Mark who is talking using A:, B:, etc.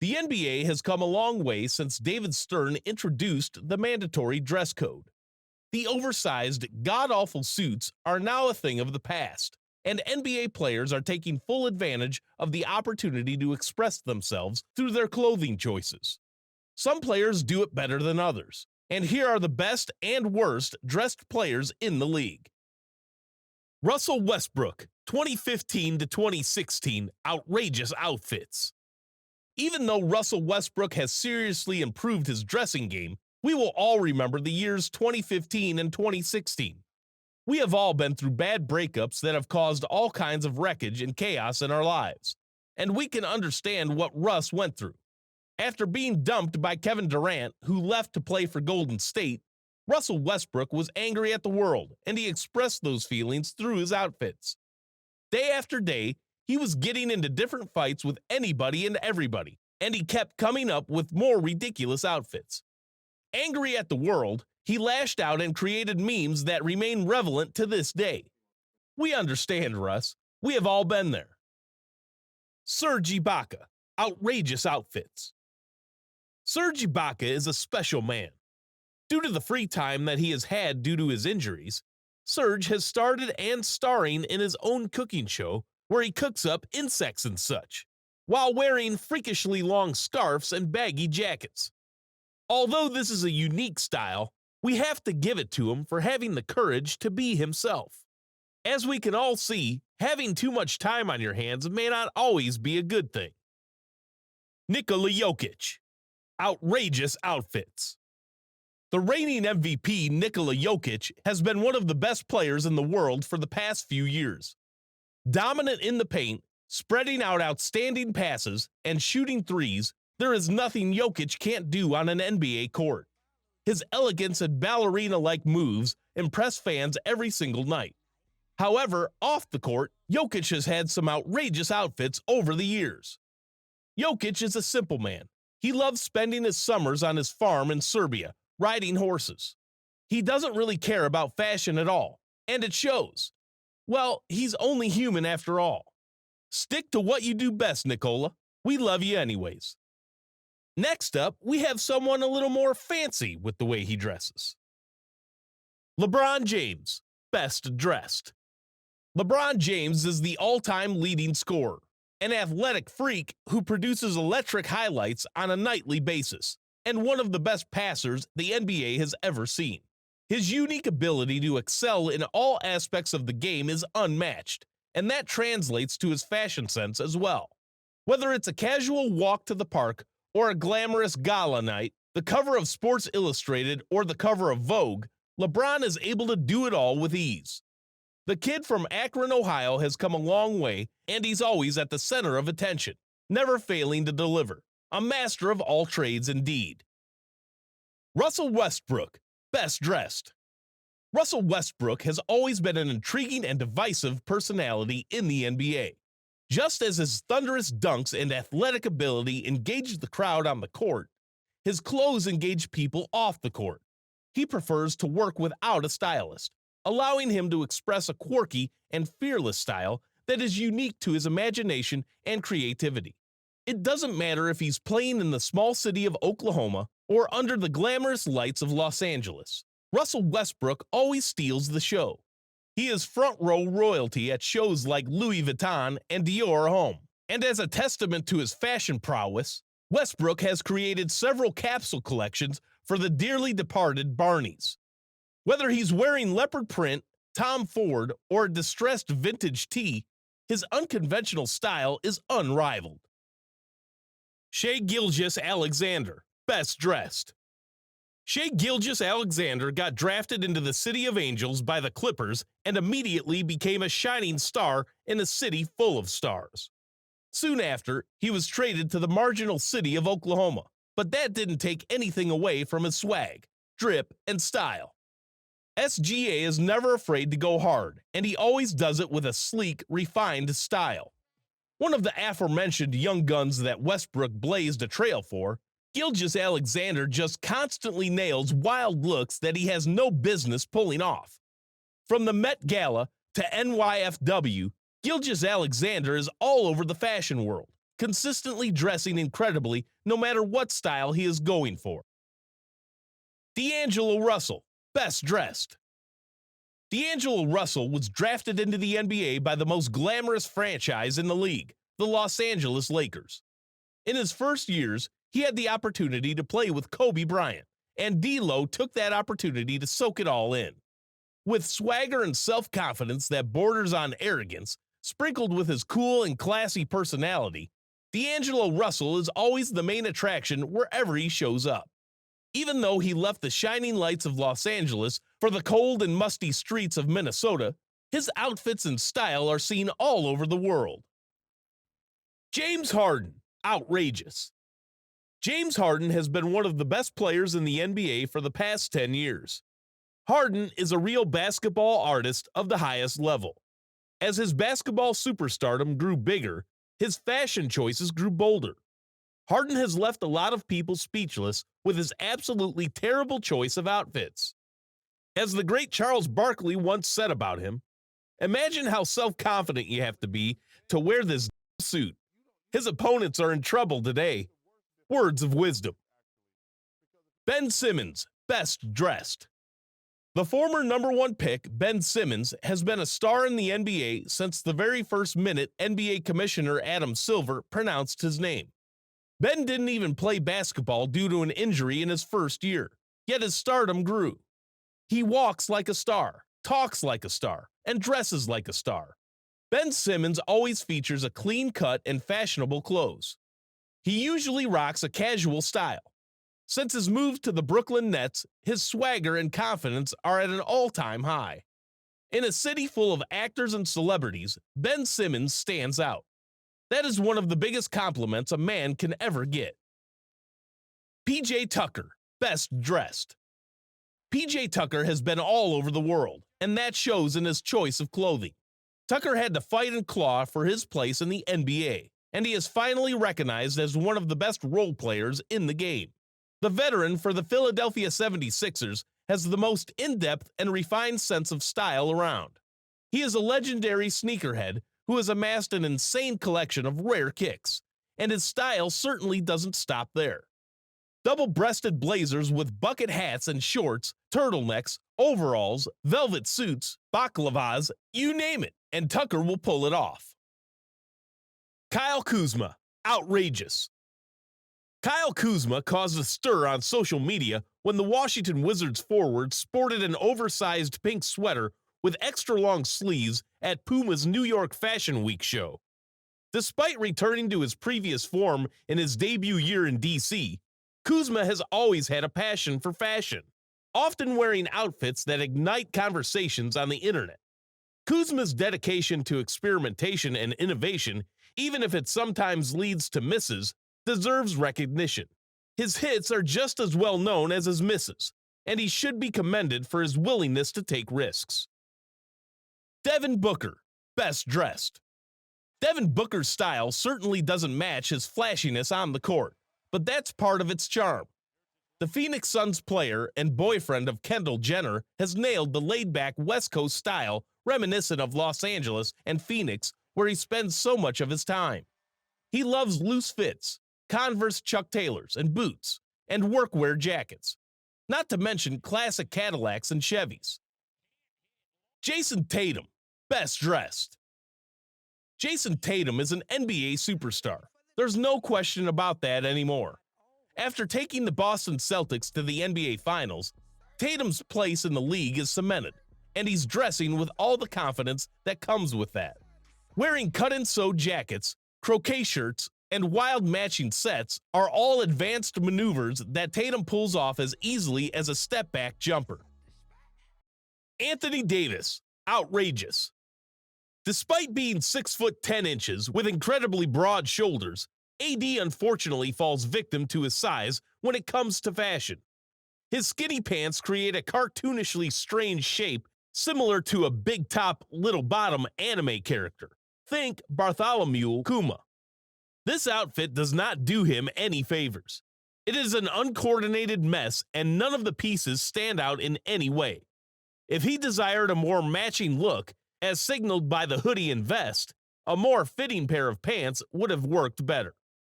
A: The NBA has come a long way since David Stern introduced the mandatory dress code. The oversized, god-awful suits are now a thing of the past, and NBA players are taking full advantage of the opportunity to express themselves through their clothing choices. Some players do it better than others, and here are the best and worst dressed players in the league. Russell Westbrook, 2015 to 2016 outrageous outfits. Even though Russell Westbrook has seriously improved his dressing game, we will all remember the years 2015 and 2016. We have all been through bad breakups that have caused all kinds of wreckage and chaos in our lives, and we can understand what Russ went through. After being dumped by Kevin Durant, who left to play for Golden State, Russell Westbrook was angry at the world, and he expressed those feelings through his outfits. Day after day, he was getting into different fights with anybody and everybody, and he kept coming up with more ridiculous outfits. Angry at the world, he lashed out and created memes that remain relevant to this day. We understand, Russ. We have all been there. Serge Ibaka, outrageous outfits. Serge Ibaka is a special man. Due to the free time that he has had due to his injuries, Serge has started and starring in his own cooking show where he cooks up insects and such, while wearing freakishly long scarves and baggy jackets. Although this is a unique style, we have to give it to him for having the courage to be himself. As we can all see, having too much time on your hands may not always be a good thing. Nikola Jokic, outrageous outfits. The reigning MVP Nikola Jokic has been one of the best players in the world for the past few years. Dominant in the paint, spreading out outstanding passes, and shooting threes, there is nothing Jokic can't do on an NBA court. His elegance and ballerina-like moves impress fans every single night. However, off the court, Jokic has had some outrageous outfits over the years. Jokic is a simple man. He loves spending his summers on his farm in Serbia, riding horses. He doesn't really care about fashion at all, and it shows. Well, he's only human after all. Stick to what you do best, Nikola. We love you anyways. Next up, we have someone a little more fancy with the way he dresses. LeBron James, best dressed. LeBron James is the all-time leading scorer, an athletic freak who produces electric highlights on a nightly basis, and one of the best passers the NBA has ever seen. His unique ability to excel in all aspects of the game is unmatched, and that translates to his fashion sense as well. Whether it's a casual walk to the park or a glamorous gala night, the cover of Sports Illustrated or the cover of Vogue, LeBron is able to do it all with ease. The kid from Akron, Ohio has come a long way, and he's always at the center of attention, never failing to deliver. A master of all trades indeed. Russell Westbrook, best dressed. Russell Westbrook has always been an intriguing and divisive personality in the NBA. Just as his thunderous dunks and athletic ability engaged the crowd on the court, his clothes engage people off the court. He prefers to work without a stylist, allowing him to express a quirky and fearless style that is unique to his imagination and creativity. It doesn't matter if he's playing in the small city of Oklahoma or under the glamorous lights of Los Angeles. Russell Westbrook always steals the show. He is front row royalty at shows like Louis Vuitton and Dior Homme. And as a testament to his fashion prowess, Westbrook has created several capsule collections for the dearly departed Barneys. Whether he's wearing leopard print, Tom Ford, or a distressed vintage tee, his unconventional style is unrivaled. Shai Gilgeous-Alexander, best dressed. Shai Gilgeous-Alexander got drafted into the City of Angels by the Clippers and immediately became a shining star in a city full of stars. Soon after, he was traded to the marginal city of Oklahoma, but that didn't take anything away from his swag, drip, and style. SGA is never afraid to go hard, and he always does it with a sleek, refined style. One of the aforementioned young guns that Westbrook blazed a trail for, Gilgeous-Alexander just constantly nails wild looks that he has no business pulling off. From the Met Gala to NYFW, Gilgeous-Alexander is all over the fashion world, consistently dressing incredibly no matter what style he is going for. D'Angelo Russell, best dressed. D'Angelo Russell was drafted into the NBA by the most glamorous franchise in the league, the Los Angeles Lakers. In his first years, he had the opportunity to play with Kobe Bryant, and D'Lo took that opportunity to soak it all in. With swagger and self-confidence that borders on arrogance, sprinkled with his cool and classy personality, D'Angelo Russell is always the main attraction wherever he shows up. Even though he left the shining lights of Los Angeles for the cold and musty streets of Minnesota, his outfits and style are seen all over the world. James Harden, outrageous. James Harden has been one of the best players in the NBA for the past 10 years. Harden is a real basketball artist of the highest level. As his basketball superstardom grew bigger, his fashion choices grew bolder. Harden has left a lot of people speechless with his absolutely terrible choice of outfits. As the great Charles Barkley once said about him, imagine how self-confident you have to be to wear this suit. His opponents are in trouble today. Words of wisdom. Ben Simmons, best dressed. The former #1 pick, Ben Simmons, has been a star in the NBA since the very first minute NBA Commissioner Adam Silver pronounced his name. Ben didn't even play basketball due to an injury in his first year, yet his stardom grew. He walks like a star, talks like a star, and dresses like a star. Ben Simmons always features a clean cut and fashionable clothes. He usually rocks a casual style. Since his move to the Brooklyn Nets, his swagger and confidence are at an all-time high. In a city full of actors and celebrities, Ben Simmons stands out. That is one of the biggest compliments a man can ever get. PJ Tucker, best dressed. PJ Tucker has been all over the world, and that shows in his choice of clothing. Tucker had to fight and claw for his place in the NBA, and he is finally recognized as one of the best role players in the game. The veteran for the Philadelphia 76ers has the most in-depth and refined sense of style around. He is a legendary sneakerhead who has amassed an insane collection of rare kicks, and his style certainly doesn't stop there. Double-breasted blazers with bucket hats and shorts, turtlenecks, overalls, velvet suits, baklavas, you name it, and Tucker will pull it off. Kyle Kuzma, outrageous. Kyle Kuzma caused a stir on social media when the Washington Wizards forward sported an oversized pink sweater with extra-long sleeves at Puma's New York Fashion Week show. Despite returning to his previous form in his debut year in D.C., Kuzma has always had a passion for fashion, often wearing outfits that ignite conversations on the internet. Kuzma's dedication to experimentation and innovation, even if it sometimes leads to misses, deserves recognition. His hits are just as well known as his misses, and he should be commended for his willingness to take risks. Devin Booker, best dressed. Devin Booker's style certainly doesn't match his flashiness on the court, but that's part of its charm. The Phoenix Suns player and boyfriend of Kendall Jenner has nailed the laid-back West Coast style reminiscent of Los Angeles and Phoenix, where he spends so much of his time. He loves loose fits, Converse Chuck Taylors and boots, and workwear jackets, not to mention classic Cadillacs and Chevys. Jason Tatum, best dressed. Jason Tatum is an NBA superstar. There's no question about that anymore. After taking the Boston Celtics to the NBA Finals, Tatum's place in the league is cemented, and he's dressing with all the confidence that comes with that. Wearing cut-and-sew jackets, croquet shirts, and wild matching sets are all advanced maneuvers that Tatum pulls off as easily as a step-back jumper. Anthony Davis, outrageous. Despite being 6'10" with incredibly broad shoulders, AD unfortunately falls victim to his size when it comes to fashion. His skinny pants create a cartoonishly strange shape similar to a big top, little bottom anime character. Think Bartholomew Kuma. This outfit does not do him any favors. It is an uncoordinated mess, and none of the pieces stand out in any way. If he desired a more matching look, as signaled by the hoodie and vest, A more fitting pair of pants would have worked better.